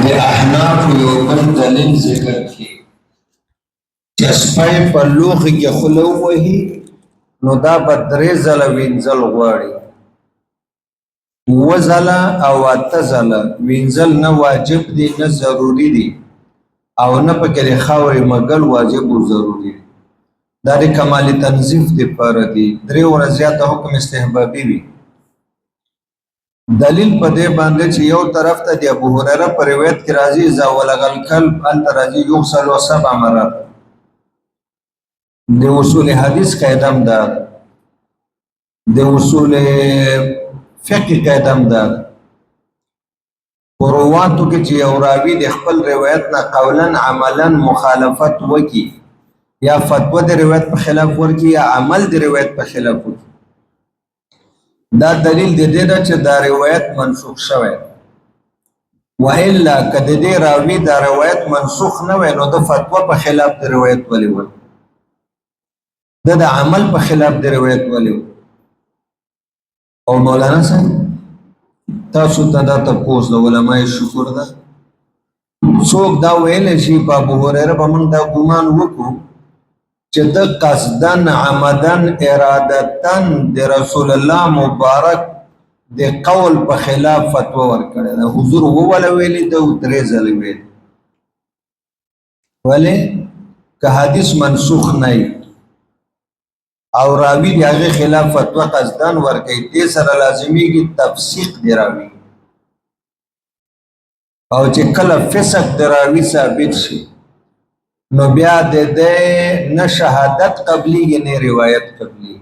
د احناف یو بل دلیل ذکر کی چې سپی په لوښي کې خوله ووهي نو دا به 3 ځله وینځل غواړي، 7 ځله او 8 ځله وینځل نه واجب دي نه ضروري دي او نه پکې د خاورې مږل واجب او ضروري دي. دا د کمال تنظیف دپاره دي. 3 ورځې زیاته حکم استحبابي وي. دلیل په دې باندې چې یو طرف ته د ابو هريره په روایت کې راځي اذا ولغ الكلب هلته راځي یغسل 7 مرات. د اصول حدیث قاعده هم ده، د اصول فقه قاعده هم ده. په رواتو کې چې یو راوي د خپل روایت نه قولا عملا مخالفت وکي یا فتوا د روایت په خلاف ورکي یا عمل د روایت په خلاف ورکي، دا دلیل د دې ده چې دا روایت منسوخ شوی. والا که د دې راوي دا روایت منسوخ نه وای نو د فتوا په خلاف د روایت ولې و، د عمل په خلاف د روایت ولې و. او مولانا صاحب تاسو ته دا تپوس د علماء شکر ده، څوک دا ویل شي په ابو هريره به موږ دا ګمان وکړو چې د قصدن عمدن ارادتن د رسول الله مبارک د قول په خلاف فتوا ورکړه ده. حضور ووله ویلي ده 3 ځله ویلي، ولې که حدیث منسوخ نه او راوی د هغې خلاف فتوا قصدن ورکوي، دې سره لازمیږي تفسیق د راوي، او چې کله فسق د راوي ثابت شي نو بیا د دې نه شهادت قبلیږي نه روایت قبلیږي،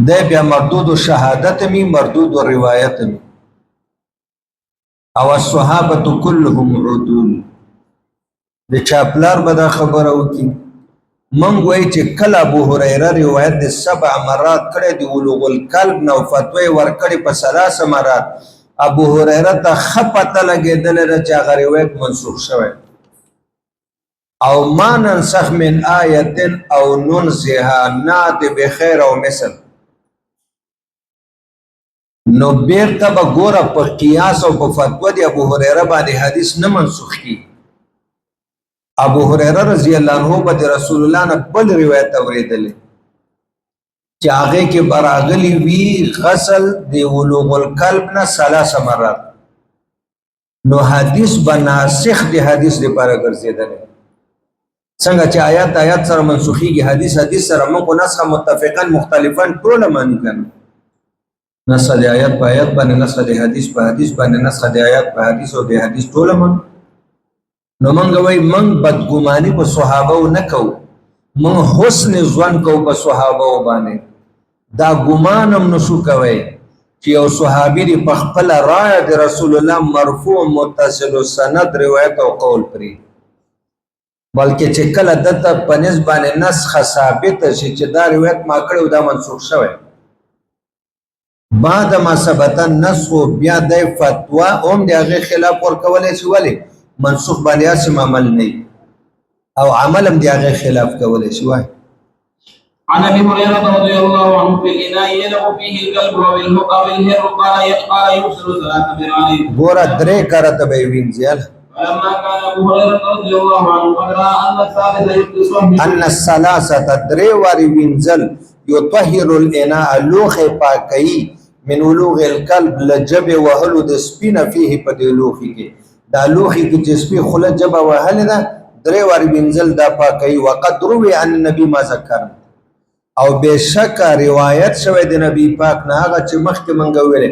د بیا مردود شهادت می مردود روایت می. او الصحابه كلهم عدول. د چاپلار به دا خبره وکي منګ وای چې کله ابو هريره روایت د 7 مرات کړي دی ولوغ القلب نو فتوی ور کړي په 3 مرات، ابو هريره ته خپته لګیدل چې هغه روایت منسوخ شوی. او ما ننسخ من آیت او ننسها نات بخیر او مثل، نو بیرته به ګوره په قیاس او په فتوا د ابو هريره باندې حدیث نه منسوخ کی. ابو هريره رضی الله عنه به د رسول الله نه بل روایت اوریدلې چې هغه کې براغلی وی غسل د ولوغ القلب نه 3 مرات، نو حدیث بناسخ د حدیث لپاره ګرځیدل. څنګه چې آیات سره منسوخیږي، حدیث سره موږ نسخه متفقا مختلفا ټول معنی کړو. نسخه د آیات په آیات باندې، نسخه د حدیث په حدیث باندې، نسخه د آیات په حدیث او د حدیث ټول معنی. نو موږ وای موږ بدګماني په صحابه نه کوو، موږ حسن ظن کوو په صحابه باندې. دا ګمان هم نشو کوي چې یو صحابي دی په خپل رائے د رسول الله مرفوع متصل سند روایت او قول پری، بلکې چې کله دته په نسبانه نسخه ثابت شي چې دا روایت ما کړو دا منسوخ شوی، بعد ما ثبت النسخ بیا د فتوا هم د هغه خلاف ورکولای شي، ولی منسوخ باندې اسم عمل نه او عمل هم د هغه خلاف کولای شي. وای عن ابي هريره رضي الله عنه في الاناء يلغ فيه الكلب والهر قال يغسل 3 مرات. ګوره 3 کرته به وینځل. فلما كان ابو هريره رضي الله عنه قرأ ان الثلاثه 3 واری وینځل يطهر الاناء لوخ پاکي من ولوغ الكلب لجب وهلو د سپینه فيه په دی لوخي کې، دا لوخي کې چې سپي خله جب وهل ده 3 واری وینځل دا پاکي. وقد روي عن النبي ما ذكر، او بشک روایت شوی د نبی پاک نه هغه چې مخکې مونږ ویل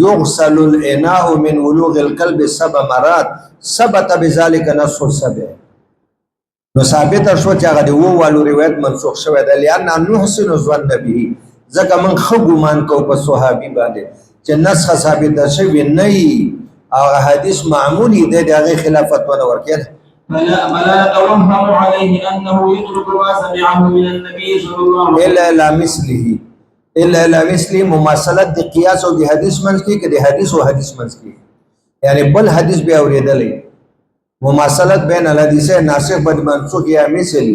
یغسل الاناء من ولوغ القلب 7 مرات ثبت بذلك نص 7. نو ثابت شو چې هغه د ووالو روایت منسوخ شوی دی، لئن نحسن الظن به، ځکه موږ ښه ګمان کوو په صحابي باندې چې نسخه ثابته شوې نه وي او حدیث معمولي دی، د هغې خلاف فتوا نه ورکړي. فلا نتوهم عليه انه يترك ما سمعه من النبي صلى الله عليه وسلم الا الى مثله مماثلت د قیاس او د حدیث منځ کې، د حدیث او حدیث منځ کې، یعنی بل حدیث به اوریدلې مماثلت بین الحدیث ناسخ بد منسوخ یا مثل،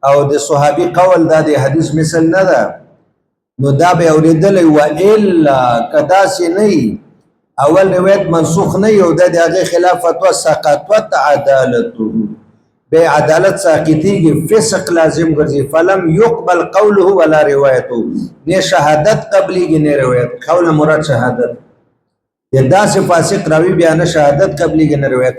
او د صحابي قول دا د حدیث مثل نه ده، نو دا به اوریدلې. و الا کدا سي نه اول روایت منسوخ نه یو د هغه خلاف فتوا سقطت عدالته به عدالت ساقطیږي فسق لازم ګرځي فلم يقبل قوله ولا روایته نه شهادت قبليږي نه روایت قول مراد شهادت دا سے فاسق راوی بیان شهادت قبليږي نه روایت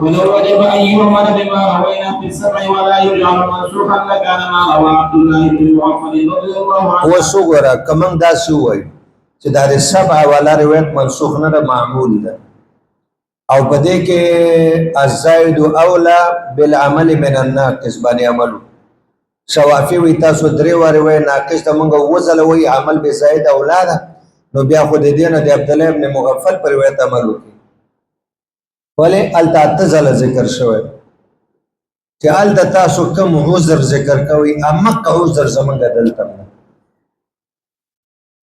ولو وجب ان يؤمن بما روينا في السبع ولا يجعل منسوخا لكان ما روى عبد الله بن مغفل رضي الله عنه وسوګرا کمن دا سی وای چې دا سبع ولا روایت منسوخ نه معمول ده او پدې کې الزائد اولا بالعمل من الناقص باندې عملو شوافی وی تاسو درې واره وای ناقص ته مونږ وزل وای عمل به زائد اولا ده نو بیا خو دې نه د عبد الله ابن مغفل پر روایت عمل وکړي ولی التعتزل ذکر شوی چې الته تاسو کوم عذر ذکر کوي امق عذر زمونږ دلته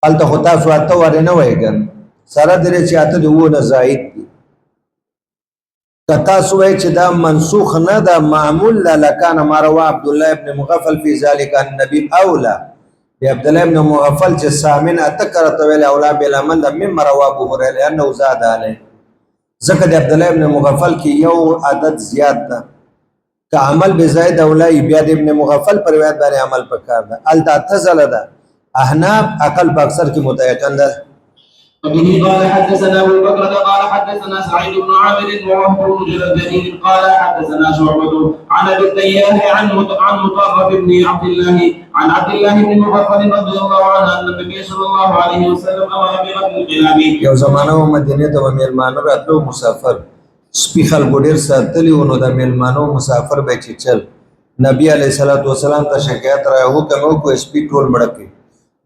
الته خو تاسو اته ور نه وایګن سره درې چې اته دی وونه زائد دي کتا سو چې دا منسوخ نه دا معمول لکان مروه عبد الله ابن مغفل فی ذلک النبی اولا عبد الله ابن مغفل چې سامن اتکرت ویل اولا بالعمل مما رواه ابو هريره لانه زاد علیه ذکر د عبد الله ابن مغفل کی یو عدد زیات ده که عمل به زائد اولای بیا د ابن مغفل پر روایت باندې عمل پکار ده التعتزل ده احناف عقل په اکثر کې متيقن ده وبه قال حدثنا ابو بكر قال حدثنا سعيد بن عامر ووهب بن جرير قال حدثنا شعبة عن ابي التياح عن مطرف بن عبد الله عن عبد الله بن مغفل رضي الله عنه ان النبي صلى الله عليه وسلم امر بقتل الكلاب. یو زمانه مدینه ته میلمانو راتلو مسافر سپی خلکو ډیر ساتلی ونو د میلمانو مسافر به چل نبی علیہ الصلوۃ والسلام ته شکایت را حکم وکړ سپی ټول مړکې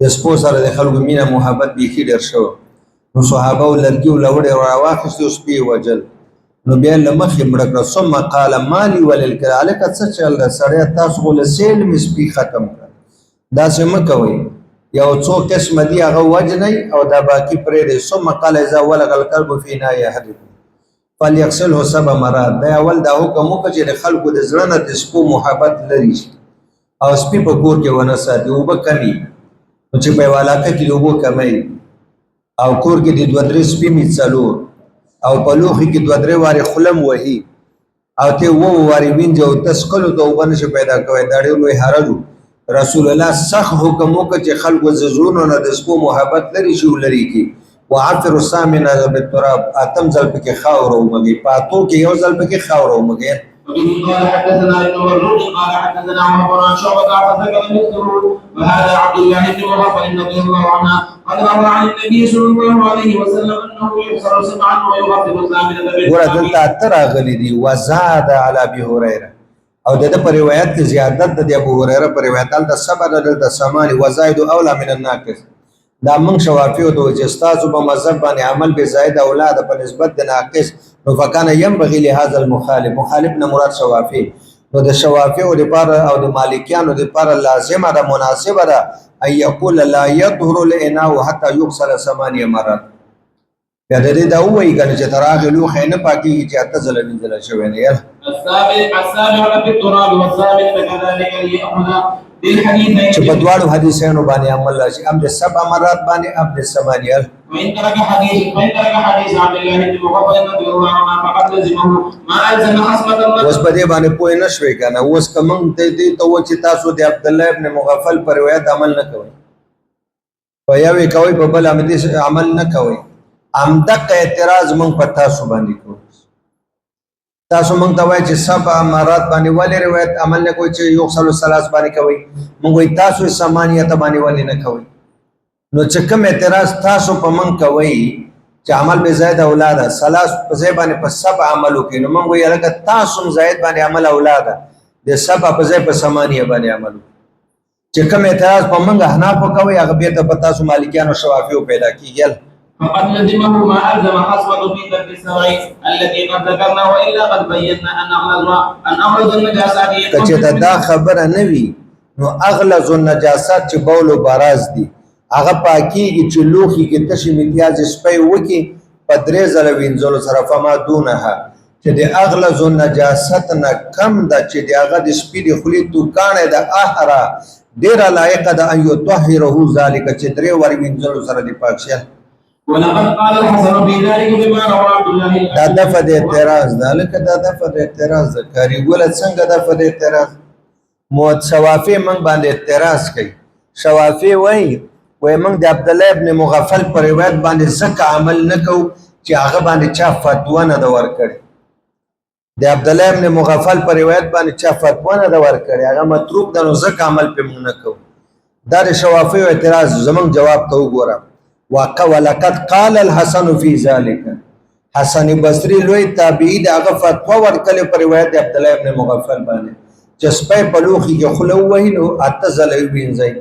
د سپو سره د خلکو مینه محبت بيخي ډیر شو نو صحابه ولرګي ولوړې واخستو سپی وجل نو بیا لمخې مړکړه ثم قال مالي وللكلاب څه چل سړی تاسو ول سیل مسپی ختم کړ دا سم کوي یو څو قسم دی هغه وجنې او دا باقی پرې دي ثم قال اذا ولغ الكلب في نايه حد فليغسله 7 مرات دا اول دا حکم وکړي چې خلکو د زړه نه د سپو محبت لري او سپی په کور کې ونه ساتي او به کمی چې په علاقه کې وبو کمی او کور کې د 2-3 سپی می څلور او په لوخي کې 2-3 واره خلم وهي او ته وو واره وینځ او تسکلو ته وبنه پیدا کوي دا ډېر لوی حرجو رسول الله سخ حکم وکړي چې خلکو زړونو نه د سپو محبت لري شو لري کی وعفر السامن بالتراب اتم ځل پکې خاور او مګي پاتو کې یو ځل پکې خاور او مګي قال حدثنا ابن مرزوق قال حدثنا عمر بن شعبة فذكر مثله وهذا عبد الله بن مغفل رضي الله عنه قد روى عن النبي صلى الله عليه وسلم انه يحصر سبعا ويغفر الثامنة بالتراب. ورته اتر غلي دي وزاد على ابي هريره او د په روایت کې زیادت د ابو هريره په روایت د سبع د سمان وزائد اولا من الناقص دا من شوافی او د استاد په مذهب باندې عمل به زائد اولاد په نسبت د ناقص نو فکان ينبغي لهذا المخالف مخالف نه مراد شوافی نو د شوافی او د پر او د مالکیانو د پر لازمه ده مناسبه ده اي يقول لا يطهر الاناء حتى يغسل 8 مرات بیا د دې دا وایي کنه چې تراغ لو خینه پاکي چې اته ځل شوی نه یاره السابع في التراب والثامن كذلك ليأخذ بالحديثين چې په دواړو حدیثونو باندې عمل راشي ام د 7 مرات باندې اب د 8 وإن ترك حديث عبد الله بن مغفل رضي الله عنه فقد لزمه ما ألزم حسبة اوس په دې باندې پوه نه شوي کنه اوس کوم ته دې ته و چې تاسو د عبد الله ابن مغفل پر روایت عمل نه کوي په یوې کوي په بل عمل نه کوي امدق اعتراض مونږ په تاسو باندې کوو تاسو مونږ ته وایي چې 7 مرات باندې ولې روایت عمل نه کوي چې یو صلو ثلاث باندې کوي مونږ وایي تاسو سمانیت باندې ولې نه کوي نو چې کوم اعتراض تاسو په مونږ کوي چې عمل به زائد اولاد ثلاث په ځای باندې په 7 عملو کې نو مونږ وایي لکه تاسو زائد باندې عمل اولاد د 7 په ځای په سمانیه باندې عملو چې کوم اعتراض په مونږ حناف کوي هغه به ته تاسو مالکیانو شوافیو پیدا کیږي فقد لزمه ما ألزم حصوة في ترك السبع التي قد ذكرنا وإلا قد بينا أن أغلظ النجاسات کچې دا خبره نه وي نو اغلظ النجاسات چې بول او براز دي هغه پاکيږي چې لوخي کې تشي امتیاز سپي وکي په درې ځله وینځلو سره فما دونها چې د اغلظ النجاسات نه کم ده چې د هغه د سپي د خلی توکانه د احرا ډیر لایق ده ان يطهره ذلك چې درې ور وینځلو سره د پاک شه ولقد قال الحسن في ذلك بما روى عبد الله دا دفع د اعتراض دا لکه دا دفع د اعتراض دا کاری ګوله څنګه دفع د اعتراض موت شوافی من باندې اعتراض کوي شوافی وای من د عبد الله ابن مغفل پر روایت باندې زکه عمل نکو چې هغه باندې چا فتوا نه دا ورکړي د عبد الله ابن مغفل پر روایت باندې چا فتوا نه دا ورکړي هغه متروک د نو زکه عمل په مونږ نکو دا د شوافی اعتراض زمون جواب ته وګوره ولقد قال الحسن في ذلك حسن بصری لوی تابعی دا هغه فتوا ورکړي پر روایت د عبد الله ابن مغفل باندې چې سپي په لوخي کې خلو وینو اتزل وینځي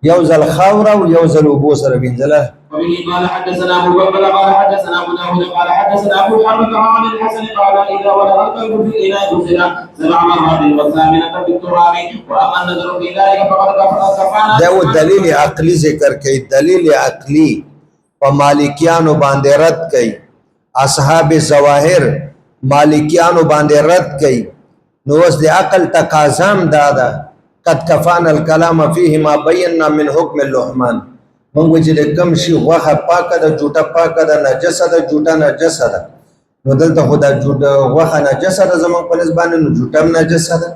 یو ځل خاور او یو ځل وبو سره وینځله وبه قال حدثنا ابو بكر قال حدثنا ابو داود قال حدثنا ابو حمد عن الحسن قال اذا ولد القلب في الاناء غسل 7 مرات والثامنه بالتراب واما النظر في ذلك فقد كفانا دا و دلیل عقلی ذکر کوي دلیل عقلی په مالکیانو باندې رد کوي اصحاب ظواهر مالکیانو باندې رد کوي نو اوس د عقل تقاضام دادا قد کفانا الكلام فيه ما بينا من حكم اللحمان مونږ چې کم شي غوخه پاکه د جوټه پاکه د نجسه د جوټه نجسه ده نو دلته خدا جوټه غوخه نجسه ده زمونږ په نسبت نو جوټه نجسه ده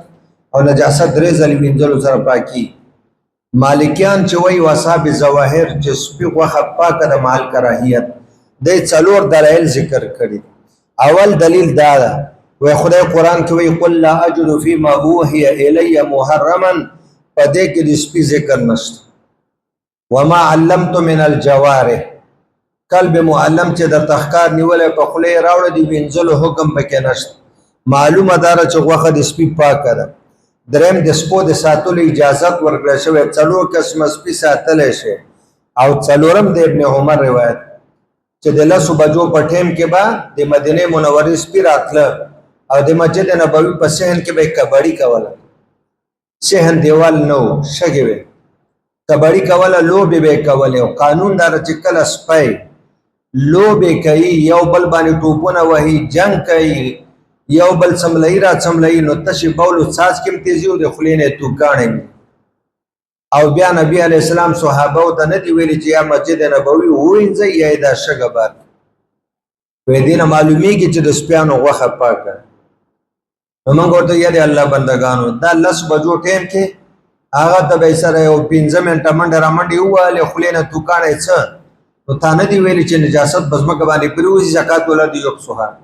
او نجاسه درې ځلې وینځلو سره پاکي مالکیان چې وایي اصحاب ظواهر چې سپي غوخه پاکه د مال کراهیت د څلور دلایل ذکر کړي اول دلیل دا ده وی خدای قرآن کې وی قل لا اجد فيما اوحي الي محرما پدې کې د سپي ذکر نشته وما علمت من الجوارح قلب معلم چې د تخکار نیولې په خله راوړ دی وینځلو حکم پکې نشته معلومه دار چې غوخه د سپي پاکه ده دریم د سپو د ساتلو اجازه ورکړل شوی څلور قسم سپي ساتل شي او څلورم د ابن عمر روایت چې د لسو بجو په ټیم کې با د مدینه منورې سپي راتله او د مسجد نبوي په صحن کې به کبډي کوله صحن دیوال نو شګي وي کبډي کوله لوبي به کوله او قانون دار چې کله سپي لوبي کوي یو بل باندې ټوپونه وهي جنگ کوي یو بل سملای را سملای نو تشي بولو ساز کې تیزي او د خلینه توکانې او بیا نبی علی السلام صحابه او ته ندی ویلي چې یا مسجد نبوي وینځي یا د شګه بار په دې نه معلومیږي چې د سپیانو غوخه پاکه نو موږ ورته یې الله بندگانو دا لس بجو ټیم کې هغه ته به سره یو 15 منټه منډه را منډي واله خلینه توکانې څه نو تا ندی ویلي چې نجاست بزمکه باندې پروزي زکات ولادي یو صحه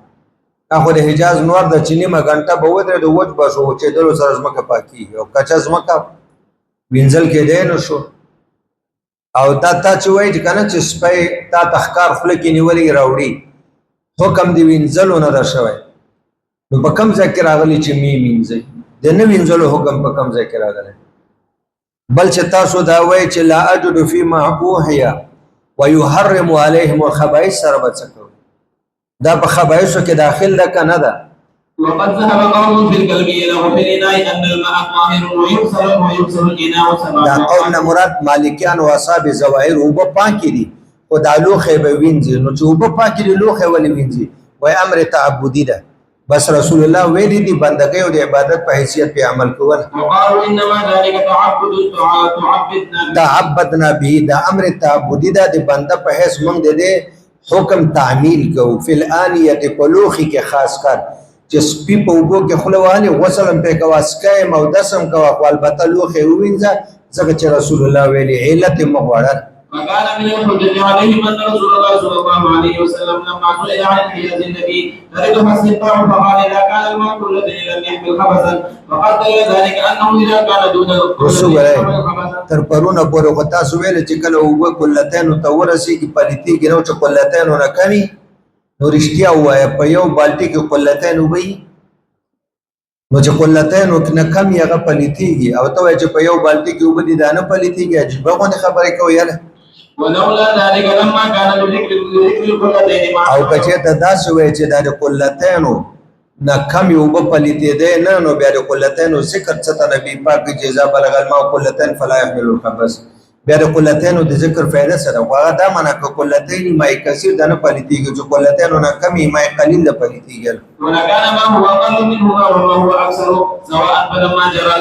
اخو د حجاز نور د چینی ما غنټه به ودره د وځ بشو چې دلو سره زمکه پاکي او کچا زمکه وینځل کې دی نو شو او تا چې وای چې کنه چې سپي تا تخکار خله کې نیولې راوړي حکم دی وینځلو نه را شوی نو په کوم ځای کې راغلی چې می وینځي د نه وینځلو حکم په کوم ځای کې راغلی بل چې تاسو دا وای چې لا اجد فيما اوحي ويحرم عليهم الخبائث سره بچو دا په خبائثو کې داخل ده کنه ده وقد ذهب قوم في القلب الى في الاناء ان الماء طاهر ويغسل الاناء سبعا دا قول مراد مالکیان او اصحاب ظواهر او په پاکي دي او د لوخه به وینځي نو چې په پاکي دي لوخه ولې وینځي وای امر تعبدي ده بس رسول الله ویلي دي بندګۍ او د عبادت په حیثیت په عمل کول وقالوا انما ذلك تعبدنا به دا امر تعبدي ده د بنده په حیث مونږ دې حکم تعمیل کو فی الانیه پلوخی کې خاص کر چې سپی په وګو کې خلوانی غسلم په کواسکای مودسم کو اقوال بتلوخه وینځه ځکه چې رسول الله ویلي علت مغوړه وقال من الحجة عليهم أن رسول الله صلى الله عليه وسلم لما سئل عن حياة النبي تردها السقاء فقال إذا كان الماء الذي لم يحمل خبثا فقد دل ذلك أنه إذا كان دون رسول تر پرونه پورې غتا سویل چې کله وګ کلتين تورسي کې پلیتی کې نو چې کلتين نه کمی نو رښتیا وای په یو بالټي کې کلتين وبي نو چې کلتين نه کمی هغه پلیتیږي او ته چې په یو بالټي کې وبدي دانه پلیتیږي عجیب غوونه خبره کوي یاله ولولا ذلك لما كان ذكر القلتين او کچه ته دا شوی چې د قلتینو نه کم یو په پلیته ده نه نو بیا د قلتینو ذکر څه ته نبی پاک جزا بلغ الماء قلتین فلا يحمل الخبث بیا د قلتین د ذکر فائدہ سره هغه دا معنا ک قلتین مای کثیر د نه پلیتیږي چې قلتین نه کمی مای قلیل د پلیتیږي ولكان ما هو اقل منهما وما هو اكثر سواء فلما جرى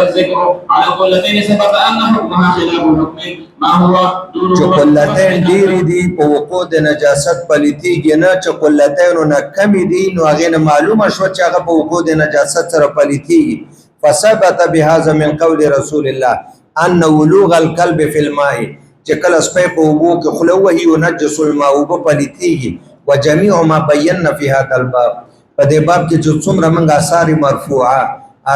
الذكر على قلتين سبق ان حكمها خلاف حكم ما هو دون چې قلتین ډیر دي په وقوع د نجاست پلیتیږي نه چې قلتین نه کمی دي نو هغه معلومه شو چې هغه په وقوع د نجاست سره پلیتیږي فثبت بهذا من قول رسول الله ان ولوغ الكلب في الماء چې کله سپي په اوبو کې خوله وهي ينجس الماء اوبه پلیتیږي وجميع ما بينا في هذا الباب په دې باب کې چې څومره موږ آثار مرفوعه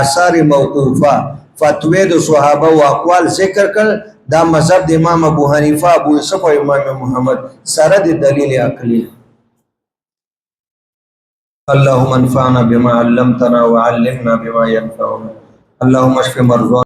آثار موقوفه فتوی د صحابه او اقوال ذکر کړ دا مذهب د امام ابو حنیفه ابو یوسف او امام محمد سره د دلیل عقلی اللهم انفعنا بما علمتنا وعلمنا بما ينفعنا اللهم اشف مرضانا